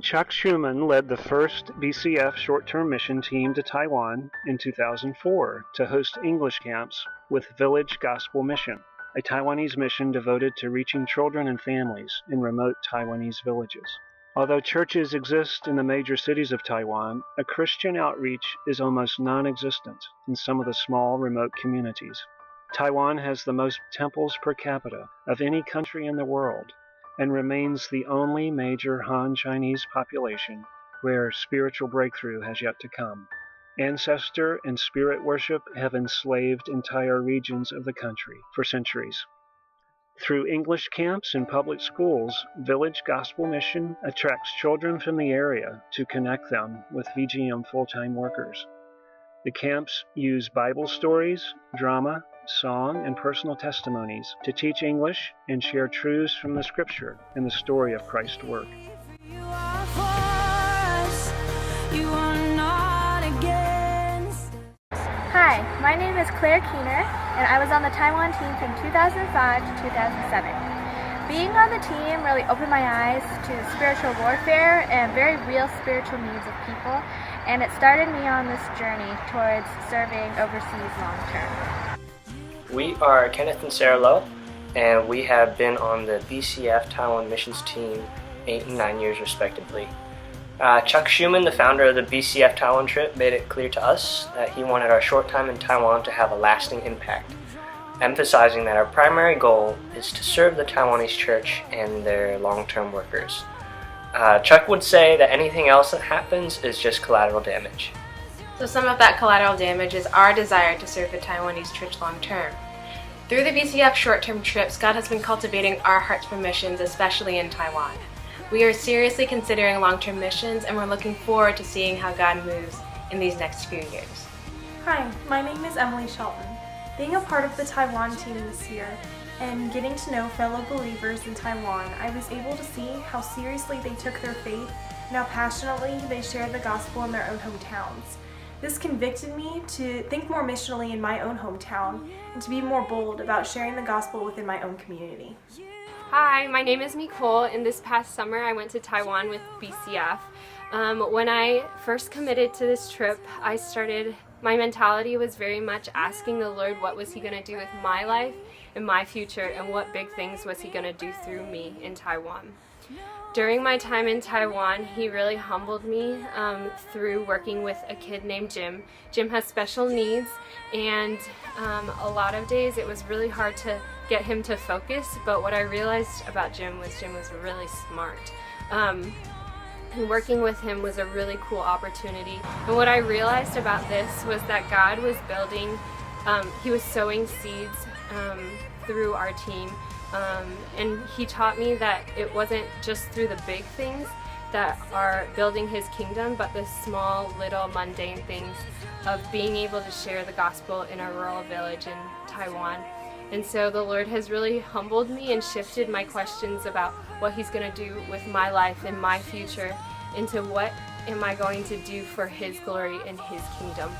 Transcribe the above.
Chuck Schumann led the first BCF short-term mission team to Taiwan in 2004 to host English camps with Village Gospel Mission, a Taiwanese mission devoted to reaching children and families in remote Taiwanese villages. Although churches exist in the major cities of Taiwan, a Christian outreach is almost non-existent in some of the small remote communities. Taiwan has the most temples per capita of any country in the world and remains the only major Han Chinese population where spiritual breakthrough has yet to come. Ancestor and spirit worship have enslaved entire regions of the country for centuries. Through English camps and public schools, Village Gospel Mission attracts children from the area to connect them with VGM full-time workers. The camps use Bible stories, drama, song, and personal testimonies to teach English and share truths from the Scripture and the story of Christ's work. Hi, my name is Claire Keener, and I was on the Taiwan team from 2005 to 2007. Being on the team really opened my eyes to spiritual warfare and very real spiritual needs of people, and it started me on this journey towards serving overseas long term. We are Kenneth and Sarah Lowe, and we have been on the BCF Taiwan missions team 8 and 9 years respectively. Chuck Schumann, the founder of the BCF Taiwan trip, made it clear to us that he wanted our short time in Taiwan to have a lasting impact, emphasizing that our primary goal is to serve the Taiwanese church and their long-term workers. Chuck would say that anything else that happens is just collateral damage. So some of that collateral damage is our desire to serve the Taiwanese church long-term. Through the BCF short-term trips, God has been cultivating our hearts for missions, especially in Taiwan. We are seriously considering long-term missions, and we're looking forward to seeing how God moves in these next few years. Hi, my name is Emily Shelton. Being a part of the Taiwan team this year and getting to know fellow believers in Taiwan, I was able to see how seriously they took their faith and how passionately they shared the gospel in their own hometowns. This convicted me to think more missionally in my own hometown and to be more bold about sharing the gospel within my own community. Hi, my name is Nicole, and this past summer I went to Taiwan with BCF. When I first committed to this trip, my mentality was very much asking the Lord what was He going to do with my life and my future, and what big things was He going to do through me in Taiwan. During my time in Taiwan, He really humbled me through working with a kid named Jim. Jim has special needs, and a lot of days it was really hard to get him to focus, but what I realized about Jim was really smart. And working with him was a really cool opportunity. And what I realized about this was that God was building, He was sowing seeds through our team. And He taught me that it wasn't just through the big things that are building His kingdom, but the small, little, mundane things of being able to share the gospel in a rural village in Taiwan. And so the Lord has really humbled me and shifted my questions about what He's going to do with my life and my future into what am I going to do for His glory and His kingdom.